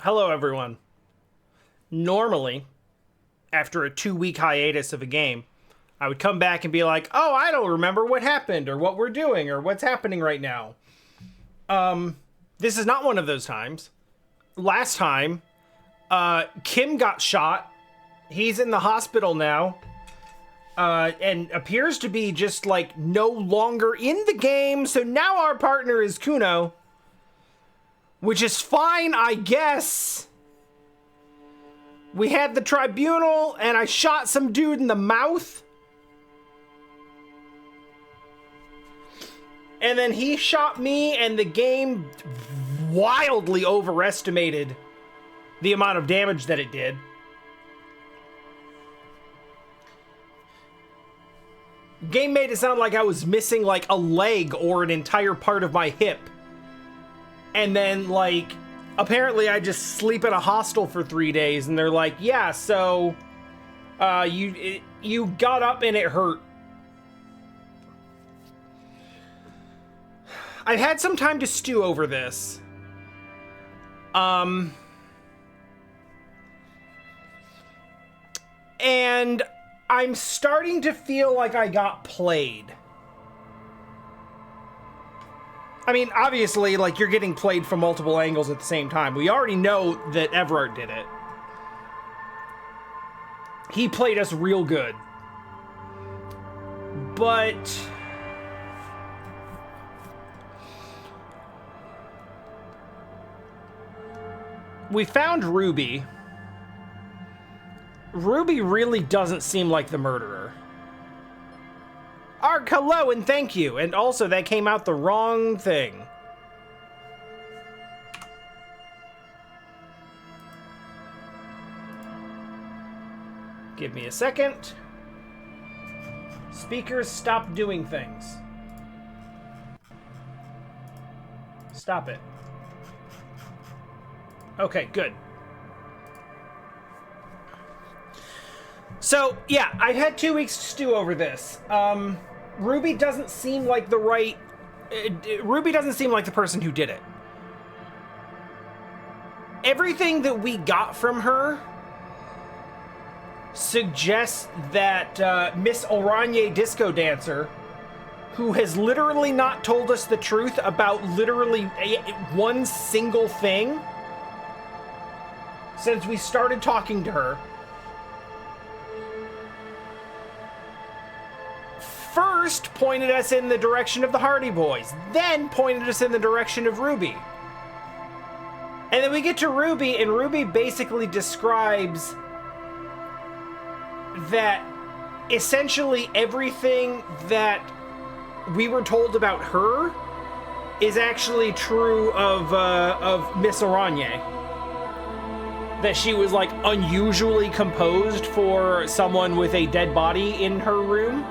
Hello, everyone. Normally, after a 2-week hiatus of a game, I would come back and be like, oh, I don't remember what happened or what we're doing or what's happening right now. This is not one of those times. Last time, Kim got shot. He's in the hospital now. And appears to be just, like, no longer in the game. So now our partner is Kuno. Which is fine, I guess. We had the tribunal, and I shot some dude in the mouth. And then he shot me, and the game wildly overestimated the amount of damage that it did. Game made it sound like I was missing, like, a leg or an entire part of my hip. And then, like, apparently I just sleep at a hostel for 3 days, and they're like, yeah, so, you got up and it hurt. I've had some time to stew over this. And I'm starting to feel like I got played. I mean, obviously, like, you're getting played from multiple angles at the same time. We already know that Everard did it. He played us real good. But we found Ruby. Ruby really doesn't seem like the murderer. Ark, hello and thank you. And also, that came out the wrong thing. Give me a second. Speakers, stop doing things. Stop it. Okay, good. So, yeah, I've had 2 weeks to stew over this. Ruby doesn't seem like the right... Ruby doesn't seem like the person who did it. Everything that we got from her suggests that Miss Oranje Disco Dancer, who has literally not told us the truth about literally one single thing since we started talking to her, first pointed us in the direction of the Hardy Boys, then pointed us in the direction of Ruby. And then we get to Ruby, and Ruby basically describes that essentially everything that we were told about her is actually true of Miss Oranje. That she was, like, unusually composed for someone with a dead body in her room.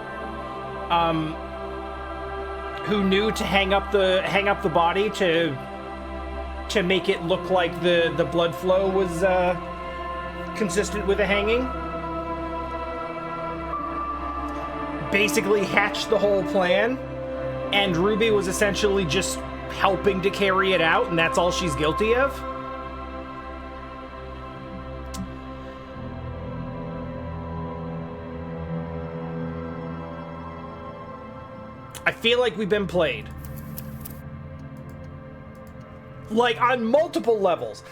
Who knew to hang up the body to make it look like the blood flow was consistent with a hanging. Basically hatched the whole plan, and Ruby was essentially just helping to carry it out, and that's all she's guilty of. I feel like we've been played. Like, on multiple levels.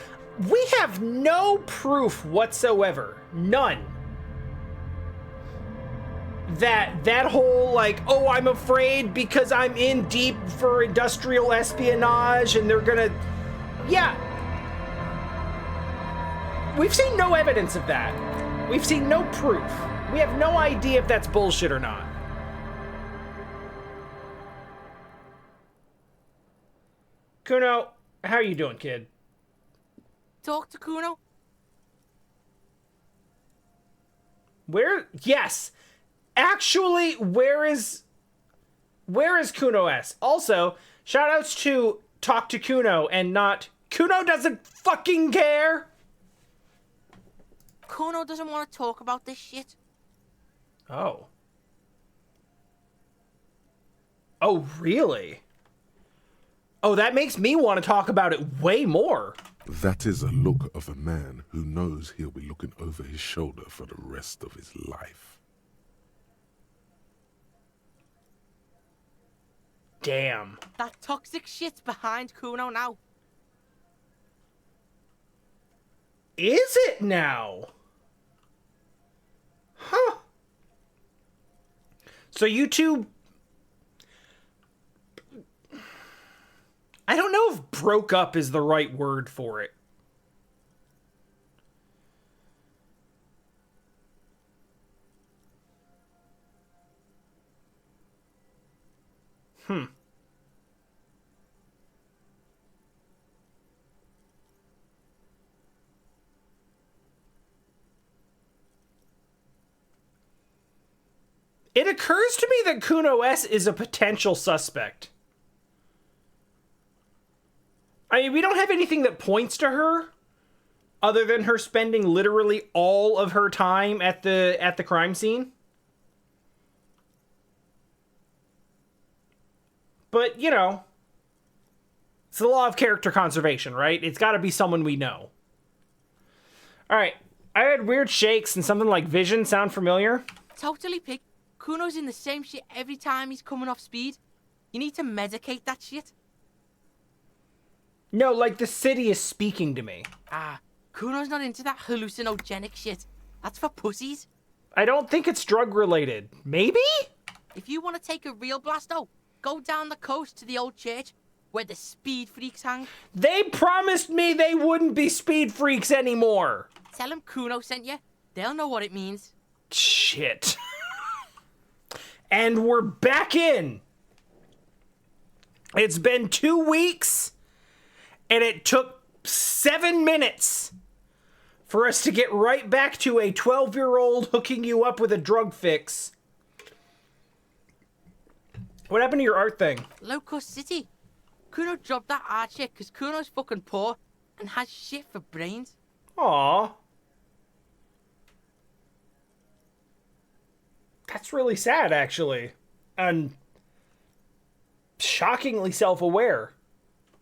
We have no proof whatsoever. None. That whole, like, oh, I'm afraid because I'm in deep for industrial espionage and they're gonna... Yeah. We've seen no evidence of that. We've seen no proof. We have no idea if that's bullshit or not. Kuno, how are you doing, kid? Talk to Kuno? Where? Yes! Actually, where is Kuno S? Also, shoutouts to Talk to Kuno and not Kuno doesn't fucking care! Kuno doesn't want to talk about this shit. Oh. Oh, really? Oh, that makes me want to talk about it way more. That is a look of a man who knows he'll be looking over his shoulder for the rest of his life. Damn. That toxic shit's behind Kuno now. Is it now? Huh. So you two... I don't know if broke up is the right word for it. It occurs to me that Kuno S is a potential suspect. I mean, we don't have anything that points to her other than her spending literally all of her time at the crime scene. But, you know, it's the law of character conservation, right? It's got to be someone we know. All right. I had weird shakes and something like vision sound familiar. Totally, Pig. Kuno's in the same shit every time he's coming off speed. You need to medicate that shit. No, like the city is speaking to me. Ah, Kuno's not into that hallucinogenic shit. That's for pussies. I don't think it's drug related. Maybe? If you want to take a real blast, though, go down the coast to the old church where the speed freaks hang. They promised me they wouldn't be speed freaks anymore. Tell them Kuno sent you. They'll know what it means. Shit. And we're back in. It's been 2 weeks, and it took 7 minutes for us to get right back to a 12-year-old hooking you up with a drug fix. What happened to your art thing? Locust City. Kuno dropped that art shit because Kuno's fucking poor and has shit for brains. Aww. That's really sad, actually. And shockingly self-aware.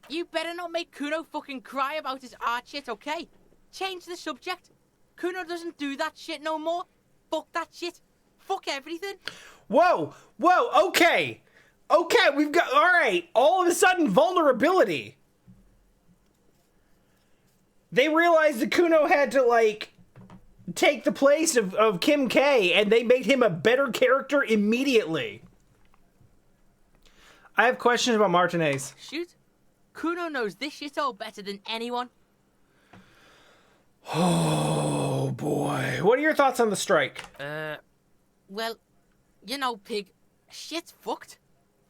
You better not make Kuno fucking cry about his art shit, okay? Change the subject. Kuno doesn't do that shit no more. Fuck that shit. Fuck everything. Whoa, okay. Okay, we've got, all right, all of a sudden, vulnerability. They realized that Kuno had to, like, take the place of Kim K, and they made him a better character immediately. I have questions about Martinez. Shoot. Kuno knows this shit all better than anyone. Oh, boy. What are your thoughts on the strike? Well, you know, Pig, shit's fucked.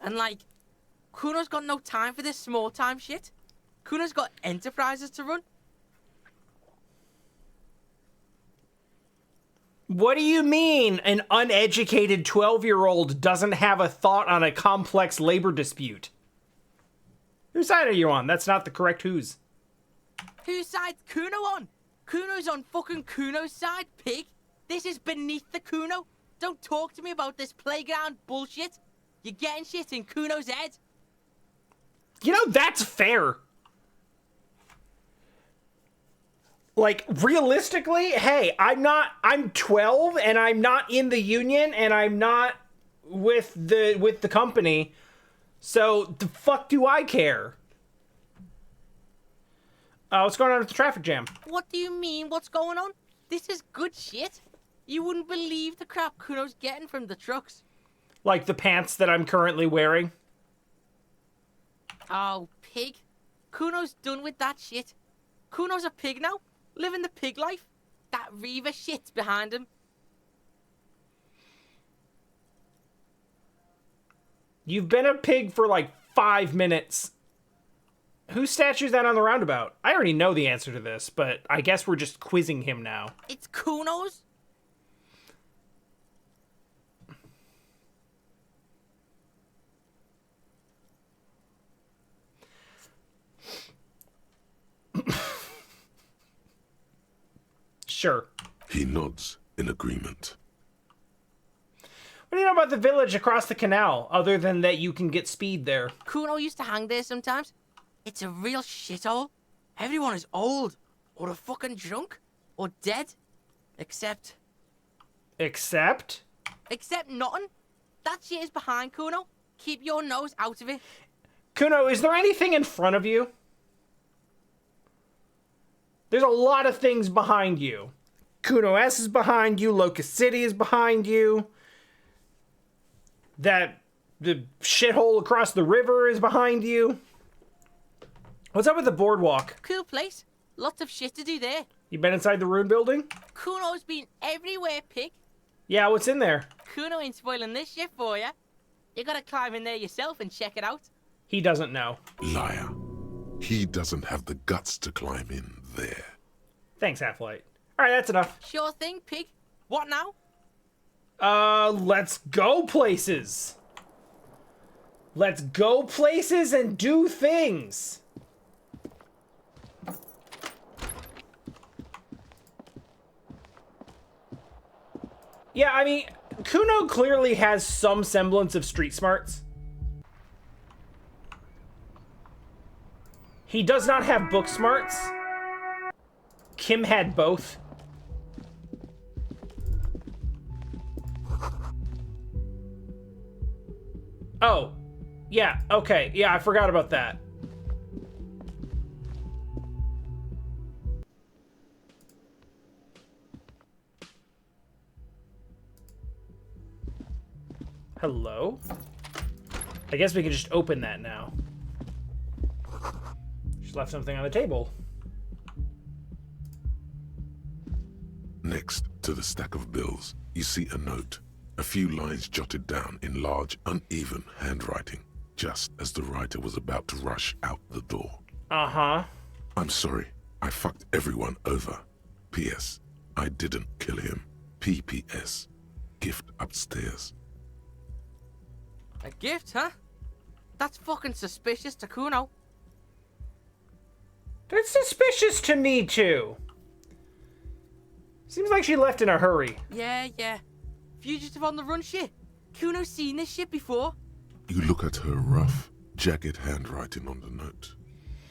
And, like, Kuno's got no time for this small-time shit. Kuno's got enterprises to run. What do you mean an uneducated 12-year-old doesn't have a thought on a complex labor dispute? Whose side are you on? That's not the correct whose. Whose side's Kuno on? Kuno's on fucking Kuno's side, Pig. This is beneath the Kuno. Don't talk to me about this playground bullshit. You're getting shit in Kuno's head. You know, that's fair. Like, realistically, hey, I'm 12 and I'm not in the union and I'm not with the company. So the fuck do I care? What's going on with the traffic jam? What do you mean, what's going on? This is good shit. You wouldn't believe the crap Kuno's getting from the trucks. Like the pants that I'm currently wearing? Oh, Pig. Kuno's done with that shit. Kuno's a pig now, living the pig life. That Reaver shit's behind him. You've been a pig for like 5 minutes. Whose statue's that on the roundabout? I already know the answer to this, but I guess we're just quizzing him now. It's Kuno's. Sure. He nods in agreement. What do you know about the village across the canal, other than that you can get speed there? Kuno used to hang there sometimes. It's a real shithole. Everyone is old, or a fucking drunk, or dead. Except nothing. That shit is behind, Kuno. Keep your nose out of it. Kuno, is there anything in front of you? There's a lot of things behind you. Kuno S is behind you. Locust City is behind you. The shithole across the river is behind you. What's up with the boardwalk? Cool place. Lots of shit to do there. You been inside the ruin building? Kuno's been everywhere, pig. Yeah, what's in there? Kuno ain't spoiling this shit for ya. You gotta climb in there yourself and check it out. He doesn't know. Liar. He doesn't have the guts to climb in there. Thanks, Half-Light. Alright, that's enough. Sure thing, pig. What now? Let's go places. Let's go places and do things. Yeah, I mean, Kuno clearly has some semblance of street smarts. He does not have book smarts. Kim had both. Oh, yeah, okay, yeah, I forgot about that. Hello? I guess we can just open that now. Just left something on the table. Next to the stack of bills, you see a note. A few lines jotted down in large, uneven handwriting, just as the writer was about to rush out the door. Uh-huh. I'm sorry. I fucked everyone over. P.S. I didn't kill him. P.P.S. Gift upstairs. A gift, huh? That's fucking suspicious to Kuno. That's suspicious to me, too. Seems like she left in a hurry. Yeah. Fugitive on the run shit. Kuno's seen this shit before. You look at her rough, jagged handwriting on the note.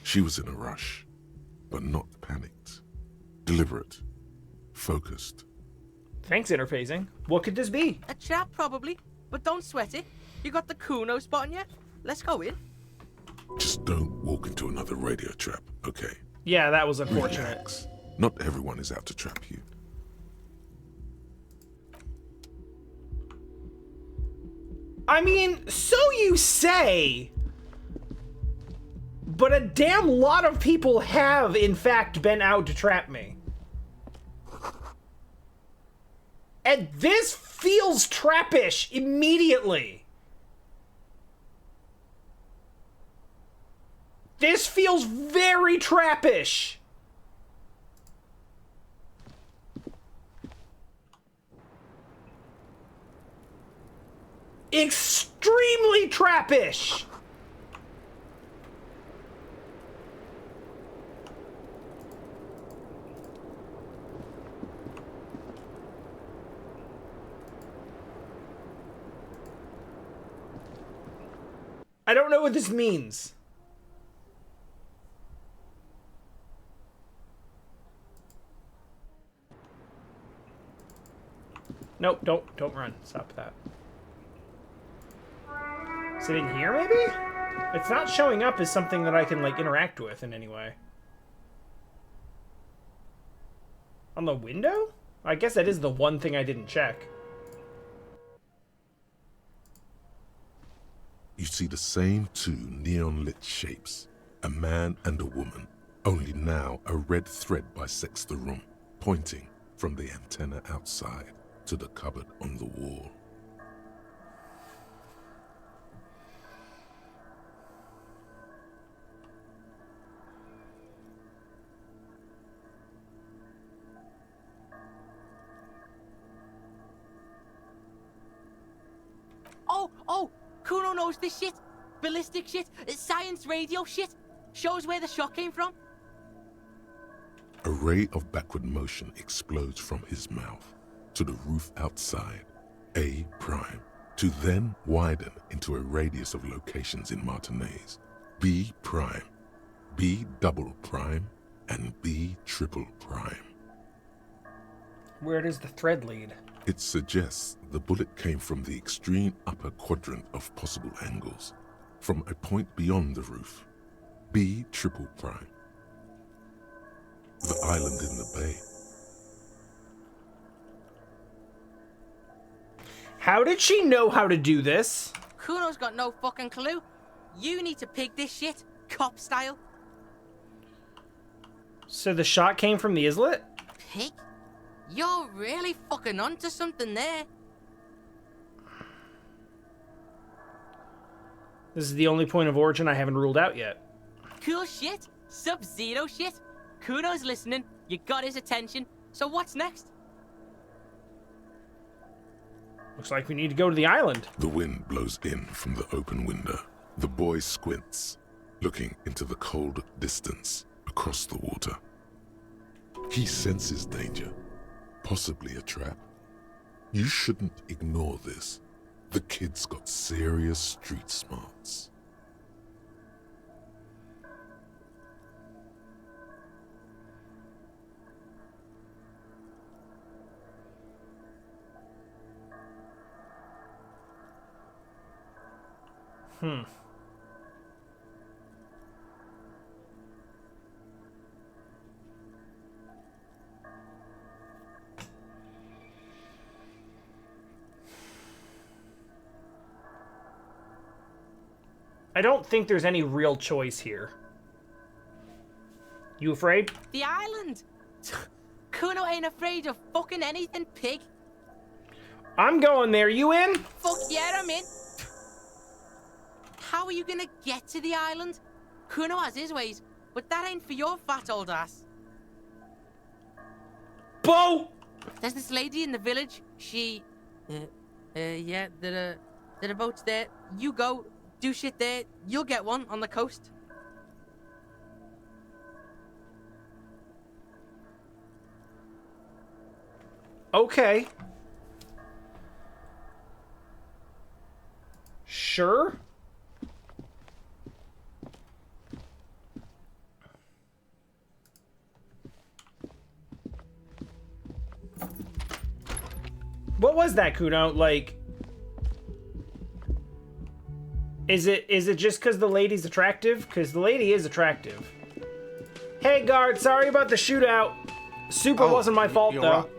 She was in a rush, but not panicked. Deliberate. Focused. Thanks, interfacing. What could this be? A trap, probably. But don't sweat it. You got the Kuno spot on you. Let's go in. Just don't walk into another radio trap, okay? Yeah, that was unfortunate. Relax. Not everyone is out to trap you. I mean, so you say, but a damn lot of people have, in fact, been out to trap me. And this feels trappish immediately. This feels very trappish. Extremely trappish. I don't know what this means. Nope, don't run. Stop that. Is it in here, maybe? It's not showing up as something that I can, like, interact with in any way. On the window? I guess that is the one thing I didn't check. You see the same two neon-lit shapes, a man and a woman, only now a red thread bisects the room, pointing from the antenna outside to the cupboard on the wall. Oh, Kuno knows this shit. Ballistic shit, science radio shit. Shows where the shot came from. A ray of backward motion explodes from his mouth to the roof outside, A prime, to then widen into a radius of locations in Martinez, B prime, B double prime, and B triple prime. Where does the thread lead? It suggests the bullet came from the extreme upper quadrant of possible angles, from a point beyond the roof. B triple prime. The island in the bay. How did she know how to do this? Kuno's got no fucking clue. You need to pig this shit, cop style. So the shot came from the islet? Pig? You're really fucking onto something there. This is the only point of origin I haven't ruled out yet. Cool shit. Sub-Zero shit. Kuno's listening. You got his attention. So what's next? Looks like we need to go to the island. The wind blows in from the open window. The boy squints, looking into the cold distance across the water. He senses danger, possibly a trap. You shouldn't ignore this. The kid's got serious street smarts. I don't think there's any real choice here. You afraid? The island. Kuno ain't afraid of fucking anything, pig. I'm going there. You in? Fuck yeah, I'm in. How are you gonna get to the island? Kuno has his ways, but that ain't for your fat old ass. Bo! There's this lady in the village. She... yeah, there are boats there. You go, do shit there. You'll get one on the coast. Okay. Sure. What was that, Kuno? Like, is it just because the lady's attractive? Because the lady is attractive. Hey, guard, sorry about the shootout. Super wasn't my fault, though. Right.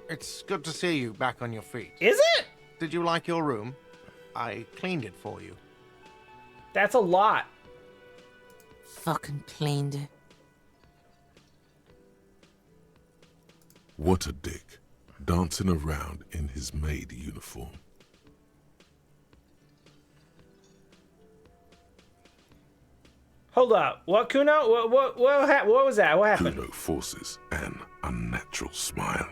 It's good to see you back on your feet. Is it? Did you like your room? I cleaned it for you. That's a lot. Fucking cleaned it. What a dick, dancing around in his maid uniform. Hold up. What, Kuno? What was that? What happened? Kuno forces an unnatural smile.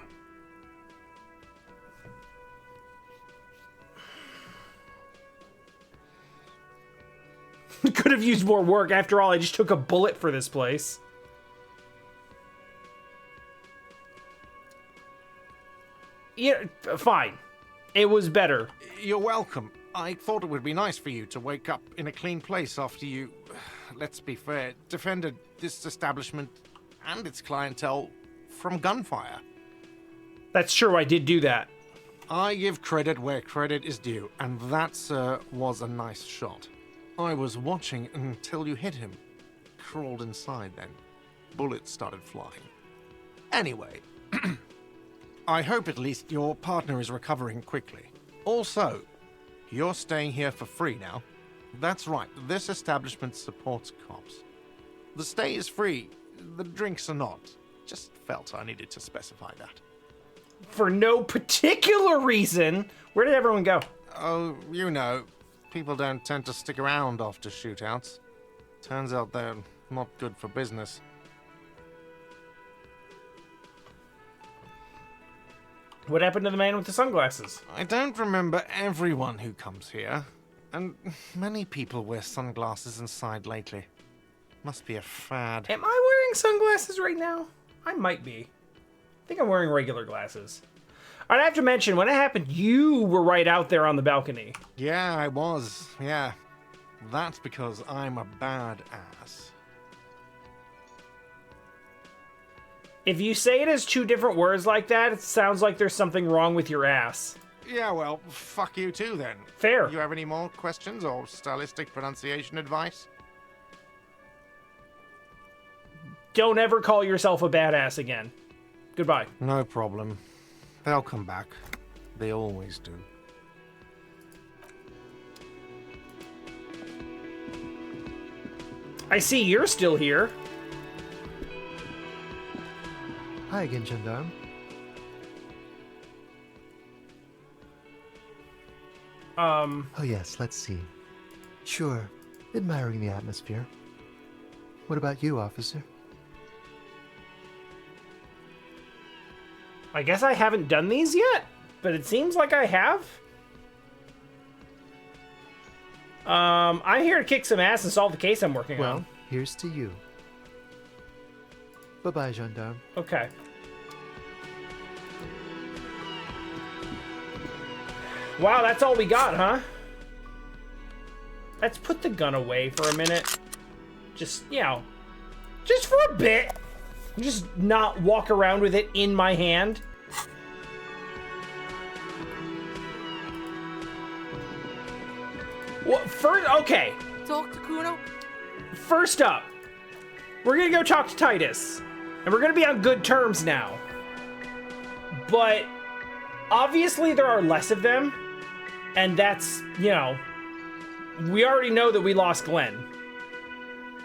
Could have used more work. After all, I just took a bullet for this place. Yeah, fine. It was better. You're welcome. I thought it would be nice for you to wake up in a clean place after you, let's be fair, defended this establishment and its clientele from gunfire. That's true, I did do that. I give credit where credit is due, and that, sir, was a nice shot. I was watching until you hit him. Crawled inside then. Bullets started flying. Anyway, I hope at least your partner is recovering quickly. Also, you're staying here for free now. That's right, this establishment supports cops. The stay is free, the drinks are not. Just felt I needed to specify that. For no particular reason. Where did everyone go? Oh, you know, people don't tend to stick around after shootouts. Turns out they're not good for business. What happened to the man with the sunglasses? I don't remember everyone who comes here, and many people wear sunglasses inside lately. Must be a fad. Am I wearing sunglasses right now? I might be. I think I'm wearing regular glasses. I'd have to mention, when it happened, you were right out there on the balcony. Yeah, I was. Yeah. That's because I'm a bad ass. If you say it as two different words like that, it sounds like there's something wrong with your ass. Yeah, well, fuck you too then. Fair. You have any more questions or stylistic pronunciation advice? Don't ever call yourself a badass again. Goodbye. No problem. They'll come back. They always do. I see you're still here. Hi again, Gendarme. Oh yes, let's see. Sure, admiring the atmosphere. What about you, officer? I guess I haven't done these yet, but it seems like I have. I'm here to kick some ass and solve the case I'm working Well, on. here's to you. Bye-bye, Gendarme. Okay. Wow, that's all we got, huh? Let's put the gun away for a minute. Just, you know, just for a bit. Just not walk around with it in my hand. Well, first, okay. Talk to Kuno. First up, we're gonna go talk to Titus. And we're gonna be on good terms now. But obviously there are less of them. And that's, you know, we already know that we lost Glenn.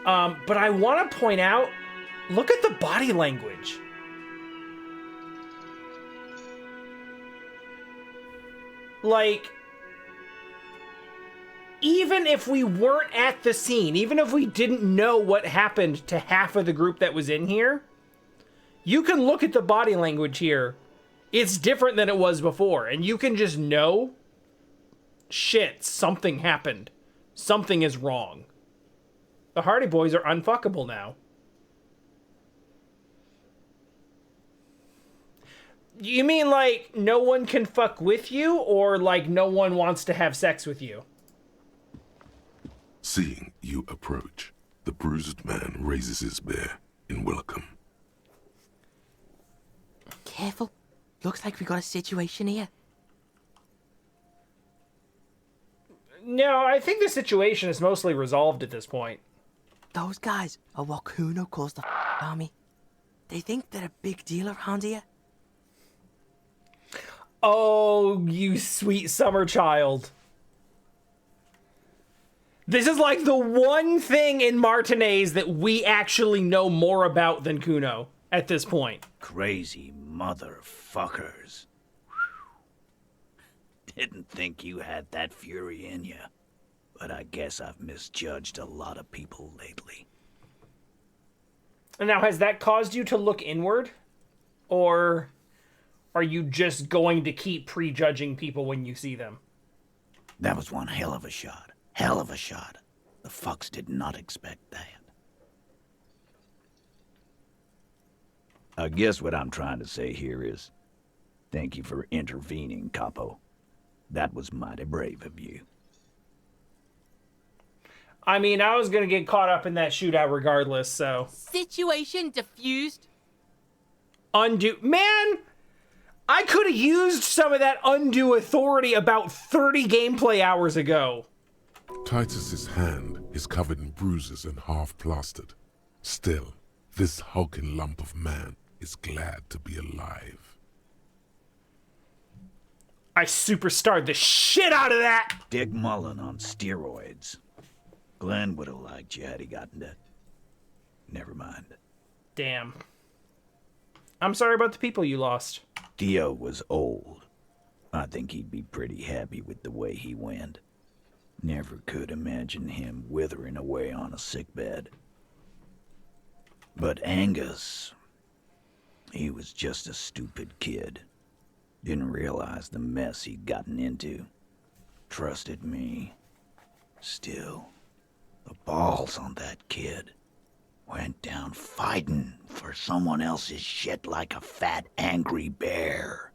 But I want to point out, look at the body language. Like, even if we weren't at the scene, even if we didn't know what happened to half of the group that was in here, you can look at the body language here. It's different than it was before, and you can just know, shit, something happened. Something is wrong. The Hardy Boys are unfuckable now. You mean like no one can fuck with you, or like no one wants to have sex with you? Seeing you approach, the bruised man raises his bear in welcome. Careful. Looks like we got a situation here. No, I think the situation is mostly resolved at this point. Those guys are what Kuno calls the army. They think they're a big deal around here. Oh, you sweet summer child. This is like the one thing in Martinez that we actually know more about than Kuno at this point. Crazy motherfuckers. Didn't think you had that fury in you, but I guess I've misjudged a lot of people lately. And now, has that caused you to look inward? Or are you just going to keep prejudging people when you see them? That was one hell of a shot. Hell of a shot. The fucks did not expect that. I guess what I'm trying to say here is, thank you for intervening, Capo. That was mighty brave of you. I mean, I was going to get caught up in that shootout regardless, so... Situation diffused. Undo... Man! I could have used some of that undue authority about 30 gameplay hours ago. Titus's hand is covered in bruises and half plastered. Still, this hulking lump of man is glad to be alive. I superstarred the shit out of that! Dick Mullen on steroids. Glenn would have liked you had he gotten to... Never mind. Damn. I'm sorry about the people you lost. Theo was old. I think he'd be pretty happy with the way he went. Never could imagine him withering away on a sickbed. But Angus... he was just a stupid kid. Didn't realize the mess he'd gotten into. Trusted me. Still, the balls on that kid. Went down fighting for someone else's shit like a fat, angry bear.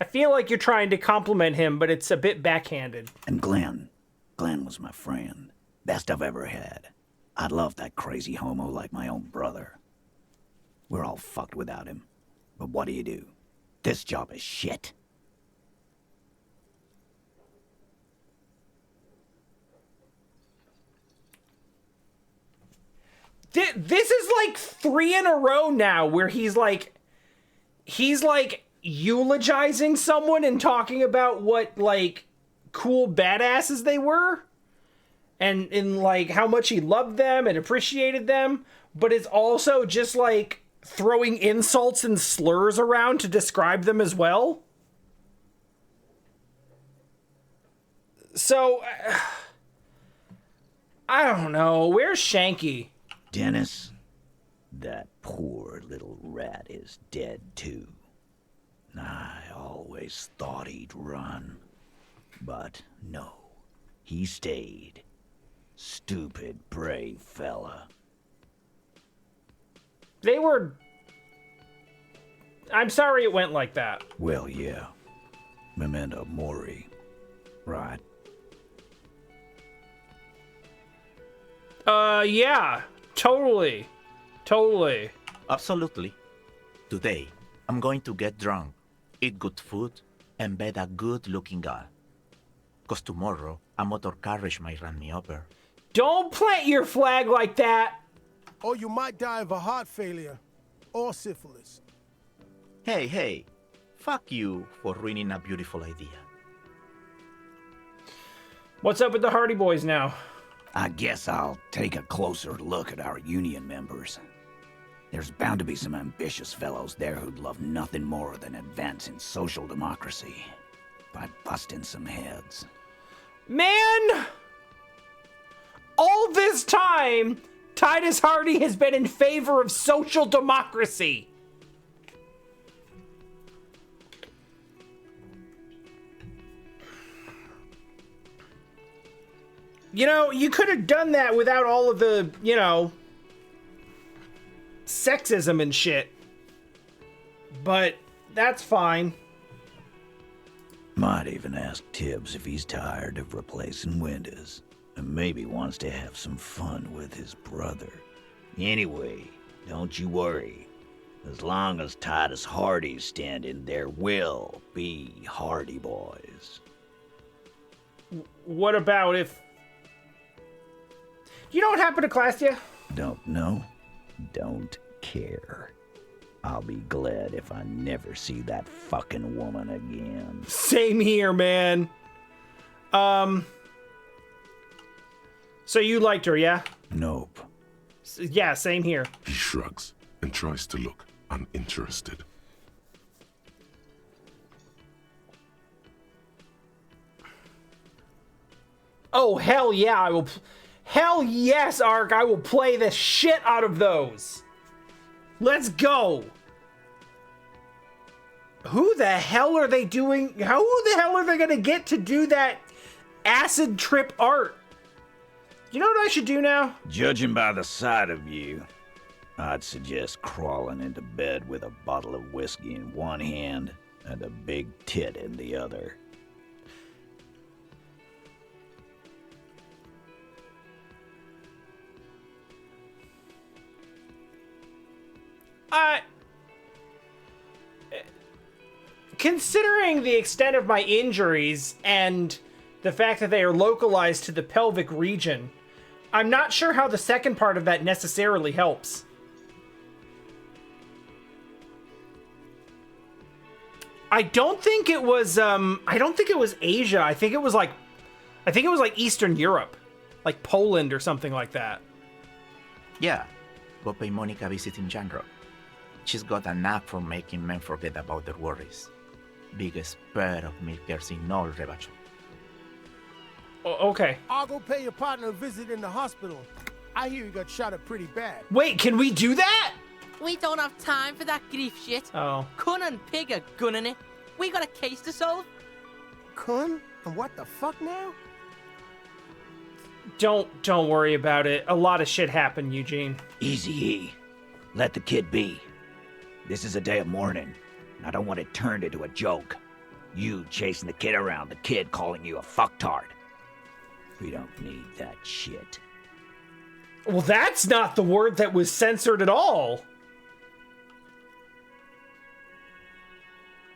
I feel like you're trying to compliment him, but it's a bit backhanded. And Glenn was my friend. Best I've ever had. I love that crazy homo like my own brother. We're all fucked without him. But what do? This job is shit. This is like 3 in a row now where he's like eulogizing someone and talking about what like cool badasses they were and in like how much he loved them and appreciated them, but it's also just like throwing insults and slurs around to describe them as well. So I don't know, where's Shanky? Dennis, that poor little rat is dead too. I always thought he'd run. But no, he stayed. Stupid, brave fella. I'm sorry it went like that. Well, yeah. Memento mori, right? Yeah. Totally. Absolutely. Today, I'm going to get drunk, eat good food, and bed a good-looking girl. 'Cause tomorrow, a motor carriage might run me over. Don't plant your flag like that. Or you might die of a heart failure or syphilis. Hey, fuck you for ruining a beautiful idea. What's up with the Hardy Boys now? I guess I'll take a closer look at our union members. There's bound to be some ambitious fellows there who'd love nothing more than advancing social democracy by busting some heads. Man! All this time, Titus Hardy has been in favor of social democracy. You know, you could have done that without all of the, sexism and shit. But that's fine. Might even ask Tibbs if he's tired of replacing windows, and maybe wants to have some fun with his brother. Anyway, don't you worry. As long as Titus Hardy's standing, there will be Hardy Boys. What about if... You know what happened to Clastia? Don't know. Don't care. I'll be glad if I never see that fucking woman again. Same here, man. So you liked her, yeah? Nope. Yeah, same here. He shrugs and tries to look uninterested. Oh, hell yeah, I will... Hell yes, Ark, I will play the shit out of those. Let's go. Who the hell are they doing? Who the hell are they gonna get to do that acid trip art? You know what I should do now? Judging by the sight of you, I'd suggest crawling into bed with a bottle of whiskey in one hand and a big tit in the other. Considering the extent of my injuries and the fact that they are localized to the pelvic region, I'm not sure how the second part of that necessarily helps. I don't think it was Asia. I think it was like Eastern Europe, like Poland or something like that. Yeah, go pay Monica a visit in Janro. She's got a knack for making men forget about their worries. Biggest pair of milkers in all Rebacho. Okay. I'll go pay your partner a visit in the hospital. I hear you got shot up pretty bad. Wait, can we do that? We don't have time for that grief shit. Oh. Cunn and Pig are gunning it. We got a case to solve. Cunn? And what the fuck now? Don't worry about it. A lot of shit happened, Eugene. Easy E. Let the kid be. This is a day of mourning. I don't want it turned into a joke. You chasing the kid around, the kid calling you a fucktard. We don't need that shit. Well, that's not the word that was censored at all.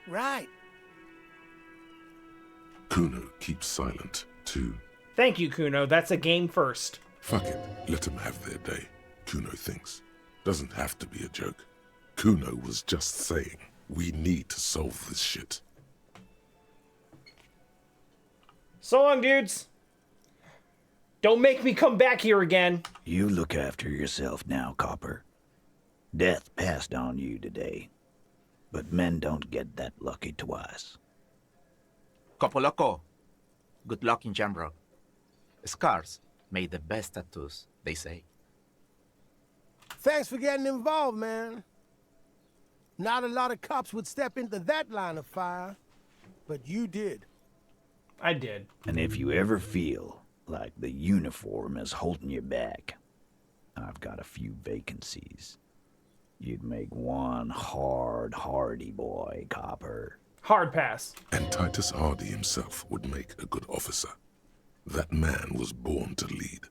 Right. Kuno keeps silent, too. Thank you, Kuno. That's a game first. Fuck it, let them have their day, Kuno thinks. Doesn't have to be a joke. Kuno was just saying, we need to solve this shit. So long, dudes. Don't make me come back here again. You look after yourself now, Copper. Death passed on you today. But men don't get that lucky twice. Copo Loco. Good luck in Jamrock. Scars made the best tattoos, they say. Thanks for getting involved, man. Not a lot of cops would step into that line of fire, but you did. I did. And if you ever feel like the uniform is holding you back, I've got a few vacancies. You'd make one hardy boy, Copper. Hard pass. And Titus Hardy himself would make a good officer. That man was born to lead.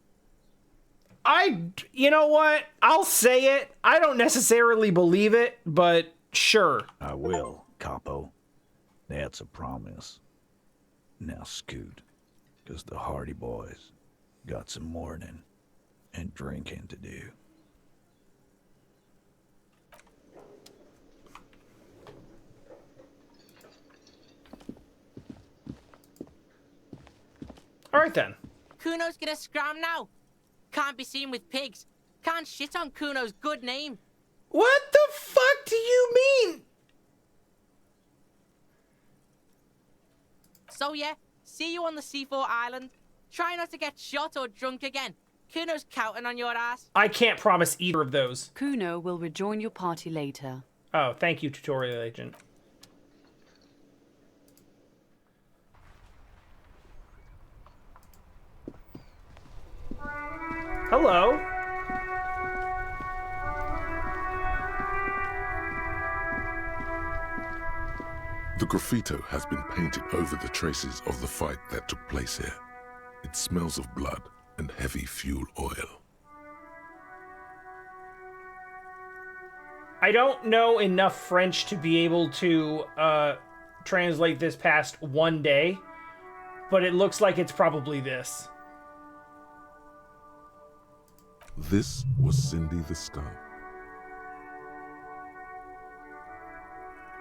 You know what? I'll say it. I don't necessarily believe it, but sure. I will, Capo. That's a promise. Now scoot, 'cause the Hardy boys got some mourning and drinking to do. All right, then. Kuno's gonna scram now. Can't be seen with pigs. Can't shit on Kuno's good name. What the fuck do you mean? So yeah, see you on the C4 island. Try not to get shot or drunk again. Kuno's counting on your ass. I can't promise either of those. Kuno will rejoin your party later. Oh, thank you, tutorial agent. Hello. The graffito has been painted over the traces of the fight that took place here. It smells of blood and heavy fuel oil. I don't know enough French to be able to translate this past one day, but it looks like it's probably this. This was Cindy the Skull.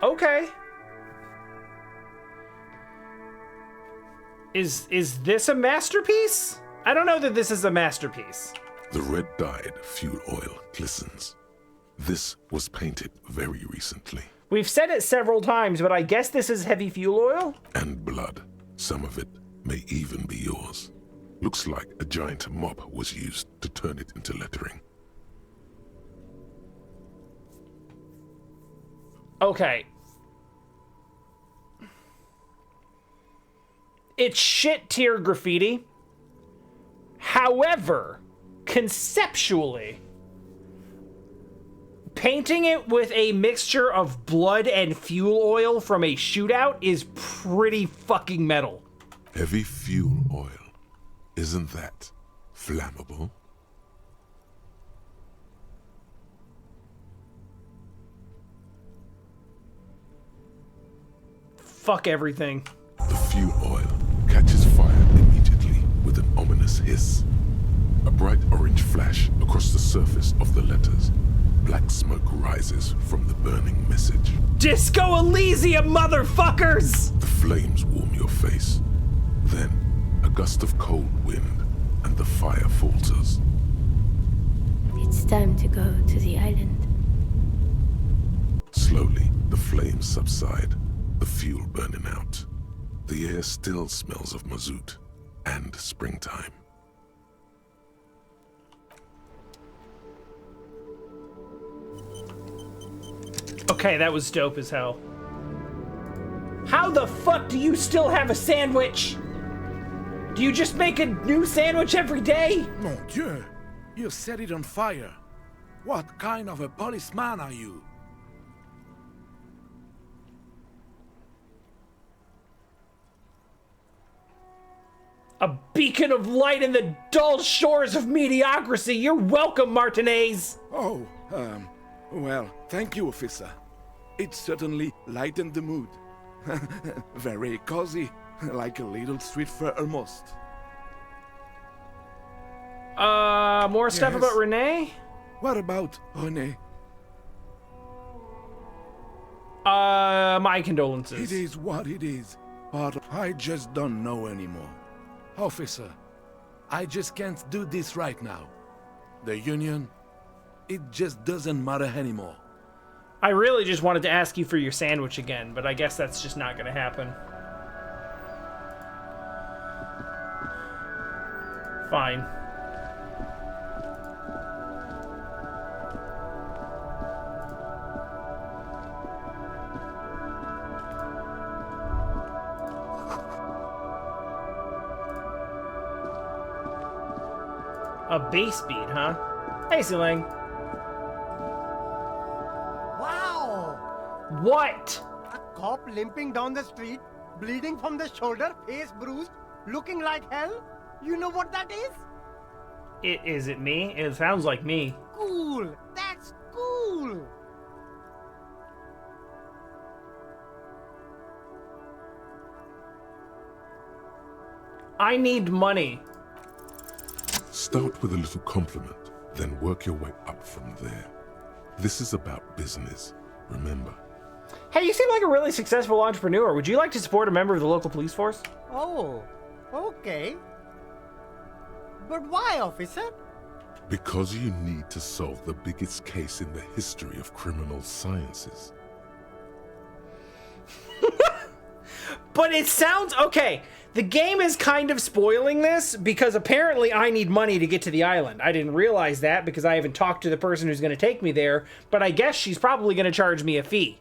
Okay. Is this a masterpiece? I don't know that this is a masterpiece. The red-dyed fuel oil glistens. This was painted very recently. We've said it several times, but I guess this is heavy fuel oil? And blood. Some of it may even be yours. Looks like a giant mop was used to turn it into lettering. Okay. It's shit tier graffiti. However, conceptually, painting it with a mixture of blood and fuel oil from a shootout is pretty fucking metal. Heavy fuel oil. Isn't that flammable? Fuck everything. The fuel oil catches fire immediately with an ominous hiss. A bright orange flash across the surface of the letters. Black smoke rises from the burning message. Disco Elysium, motherfuckers! The flames warm your face. Then, a gust of cold wind, and the fire falters. It's time to go to the island. Slowly, the flames subside, the fuel burning out. The air still smells of mazout and springtime. Okay, that was dope as hell. How the fuck do you still have a sandwich? Do you just make a new sandwich every day? Mon Dieu! You set it on fire. What kind of a policeman are you? A beacon of light in the dull shores of mediocrity. You're welcome, Martinez. Oh, well, thank you, officer. It certainly lightened the mood. Very cozy, like a little street fair almost. More stuff about Renee? What about Renee? My condolences. It is what it is, but I just don't know anymore. Officer, I just can't do this right now. The Union, it just doesn't matter anymore. I really just wanted to ask you for your sandwich again, but I guess that's just not gonna happen. Fine. A bass beat, huh? Hey, Silang. Wow! What? A cop limping down the street, bleeding from the shoulder, face bruised, looking like hell? You know what that is? Is it me? It sounds like me. Cool! That's cool! I need money. Start with a little compliment, then work your way up from there. This is about business, remember. Hey, you seem like a really successful entrepreneur. Would you like to support a member of the local police force? Oh, okay. But why, officer? Because you need to solve the biggest case in the history of criminal sciences. But it sounds... Okay, the game is kind of spoiling this because apparently I need money to get to the island. I didn't realize that because I haven't talked to the person who's going to take me there, but I guess she's probably going to charge me a fee.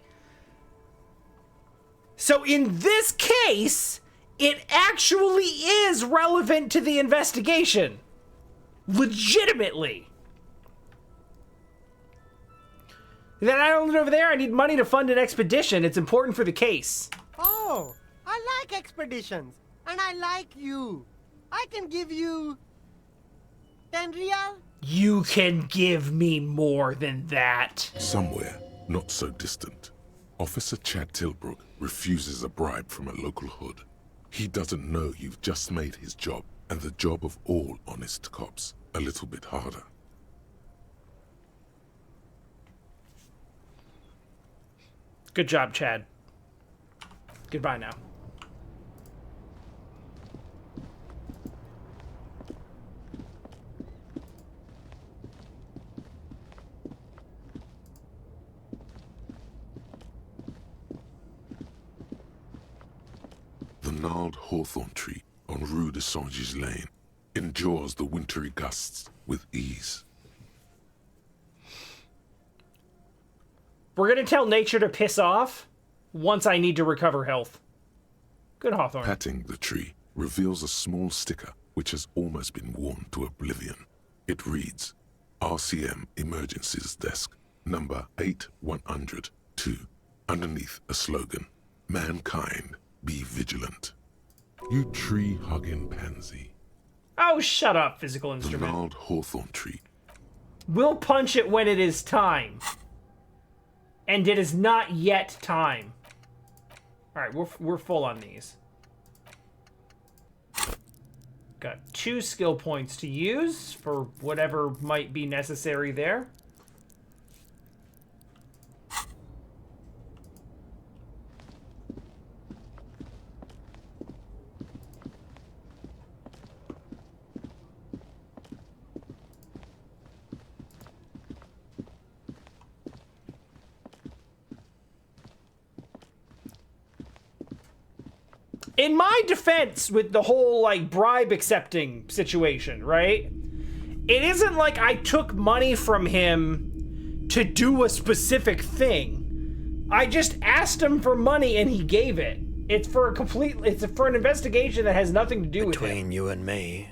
So in this case, it actually is relevant to the investigation. Legitimately. That island over there, I need money to fund an expedition. It's important for the case. Oh, I like expeditions. And I like you. I can give you 10 real? You can give me more than that. Somewhere, not so distant, Officer Chad Tilbrook refuses a bribe from a local hood. He doesn't know you've just made his job, and the job of all honest cops, a little bit harder. Good job, Chad. Goodbye now. The gnarled hawthorn tree on Rue de Saint-Ghislain endures the wintry gusts with ease. We're gonna tell nature to piss off once I need to recover health. Good Hawthorne. Patting the tree reveals a small sticker which has almost been worn to oblivion. It reads, RCM Emergencies Desk, number 8102. Underneath a slogan, Mankind, be vigilant. You tree-hugging pansy. Oh, shut up, physical The instrument. gnarled hawthorn tree. We'll punch it when it is time. And it is not yet time. Alright, we're full on these. Got 2 skill points to use for whatever might be necessary there. In my defense with the whole, like, bribe accepting situation, right? It isn't like I took money from him to do a specific thing. I just asked him for money and he gave it. It's for an investigation that has nothing to do with it. Between you and me,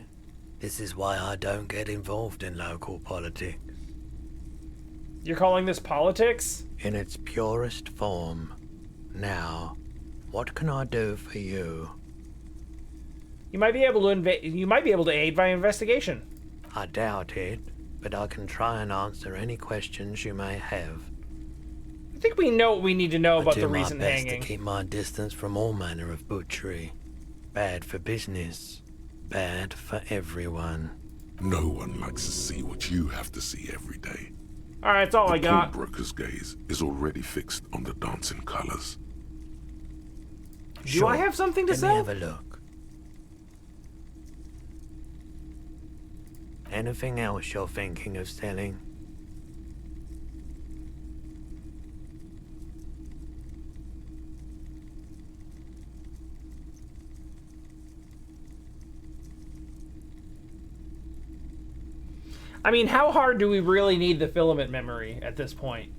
this is why I don't get involved in local politics. You're calling this politics? In its purest form. Now, what can I do for you? You might be able to aid by investigation. I doubt it, but I can try and answer any questions you may have. I think we know what we need to know about the I do my recent best hanging. to keep my distance from all manner of butchery. Bad for business. Bad for everyone. No one likes to see what you have to see every day. All right, that's all I got. The broker's gaze is already fixed on the dancing colors. Do I have something to sell? Let me have a look. Anything else you're thinking of selling? I mean, how hard do we really need the filament memory at this point?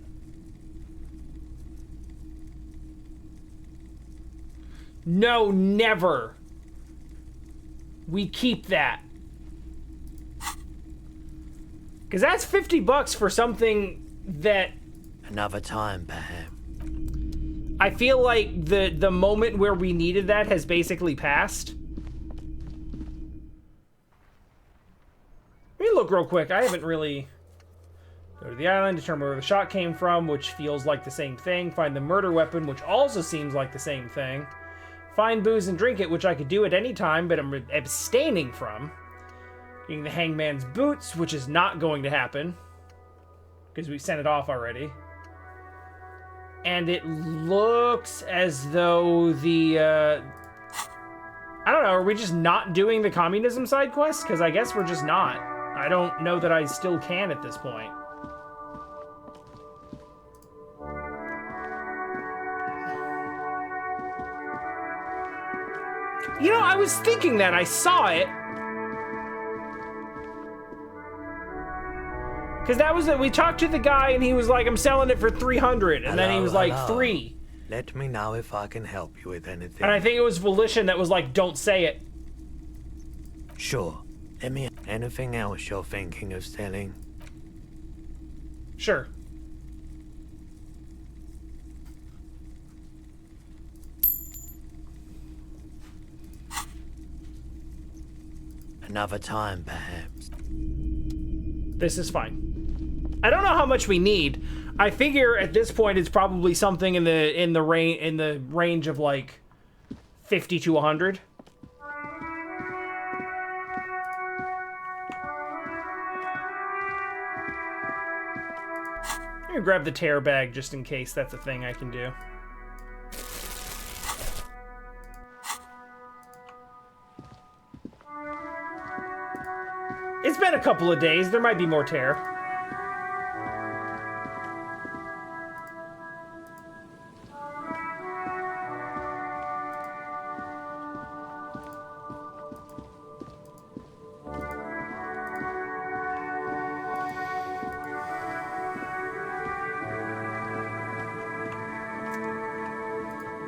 No, never. We keep that. Because that's $50 for something that... Another time, perhaps. I feel like the moment where we needed that has basically passed. Let me look real quick. I haven't really... Go to the island, determine where the shot came from, which feels like the same thing. Find the murder weapon, which also seems like the same thing. Find booze and drink it, which I could do at any time, but I'm abstaining from. Getting the hangman's boots, which is not going to happen. Because we sent it off already. And it looks as though the... I don't know, are we just not doing the communism side quest? Because I guess we're just not. I don't know that I still can at this point. You know, I was thinking that. I saw it. Because that was it. We talked to the guy and he was like, I'm selling it for 300. And then he was like, 3. Let me know if I can help you with anything. And I think it was Volition that was like, don't say it. Sure. Let me... Anything else you're thinking of selling? Sure. Another time, perhaps. This is fine. I don't know how much we need. I figure at this point it's probably something in the range of like 50 to 100. I'm gonna grab the tear bag just in case that's a thing I can do. It's been a couple of days. There might be more tear.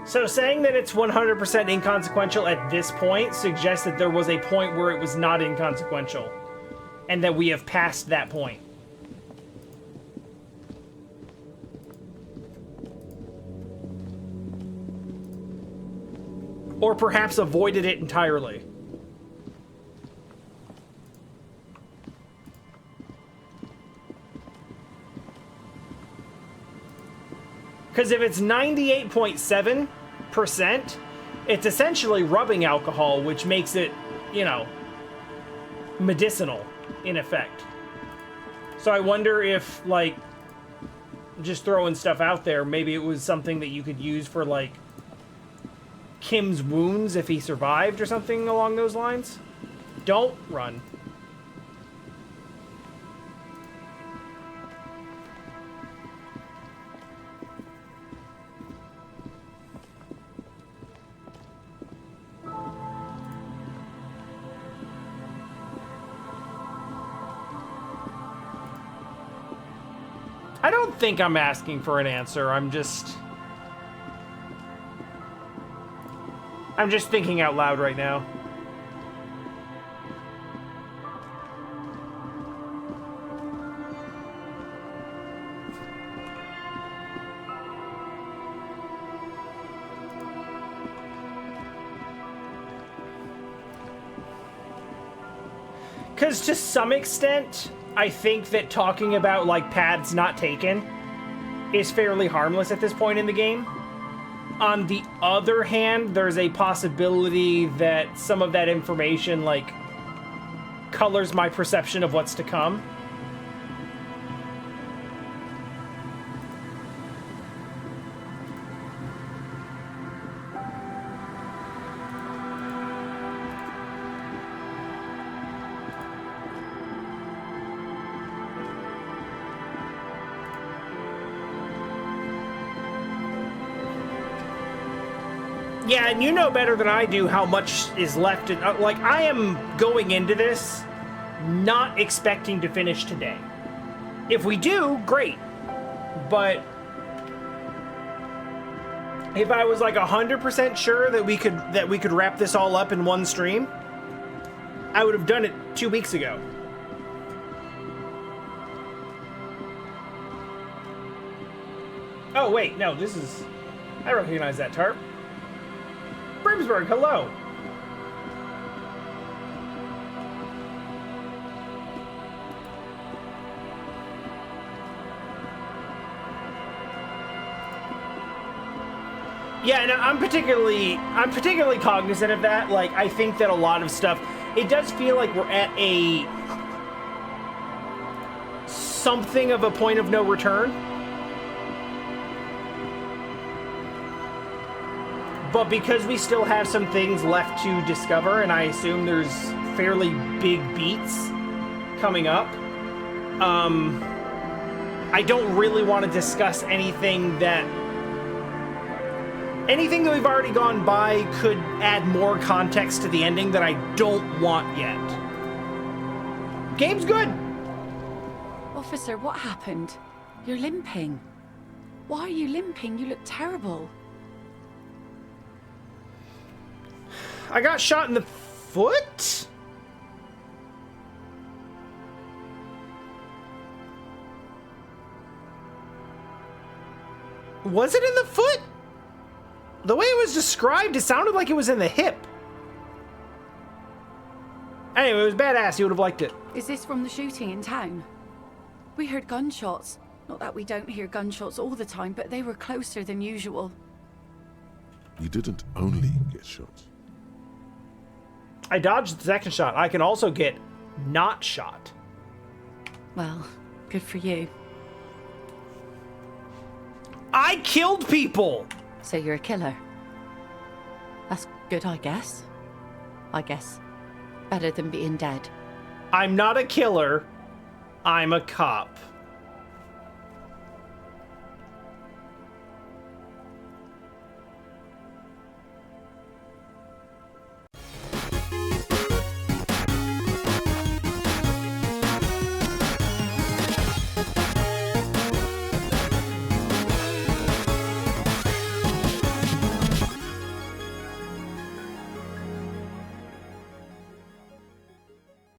So saying that it's 100% inconsequential at this point suggests that there was a point where it was not inconsequential. And that we have passed that point. Or perhaps avoided it entirely. Because if it's 98.7%, it's essentially rubbing alcohol, which makes it, you know, medicinal, in effect. So I wonder if, like, just throwing stuff out there, maybe it was something that you could use for, like, Kim's wounds if he survived or something along those lines. Don't run. I don't think I'm asking for an answer. I'm just thinking out loud right now. Because to some extent, I think that talking about, like, paths not taken is fairly harmless at this point in the game. On the other hand, there's a possibility that some of that information, like, colors my perception of what's to come. Yeah, and you know better than I do how much is left. Like, I am going into this not expecting to finish today. If we do, great. But if I was like 100% sure that we could wrap this all up in one stream, I would have done it 2 weeks ago. Oh wait, no, this is... I recognize that tarp. Brimsburg, hello. Yeah, and I'm particularly cognizant of that. Like, I think that a lot of stuff, it does feel like we're at a something of a point of no return. But because we still have some things left to discover, and I assume there's fairly big beats coming up, I don't really want to discuss anything that we've already gone by could add more context to the ending that I don't want yet. Game's good. Officer, what happened? You're limping. Why are you limping? You look terrible. I got shot in the foot? Was it in the foot? The way it was described, it sounded like it was in the hip. Anyway, it was badass. You would have liked it. Is this from the shooting in town? We heard gunshots. Not that we don't hear gunshots all the time, but they were closer than usual. You didn't only get shot. I dodged the second shot. I can also get not shot. Well, good for you. I killed people! So you're a killer. That's good, I guess. Better than being dead. I'm not a killer. I'm a cop.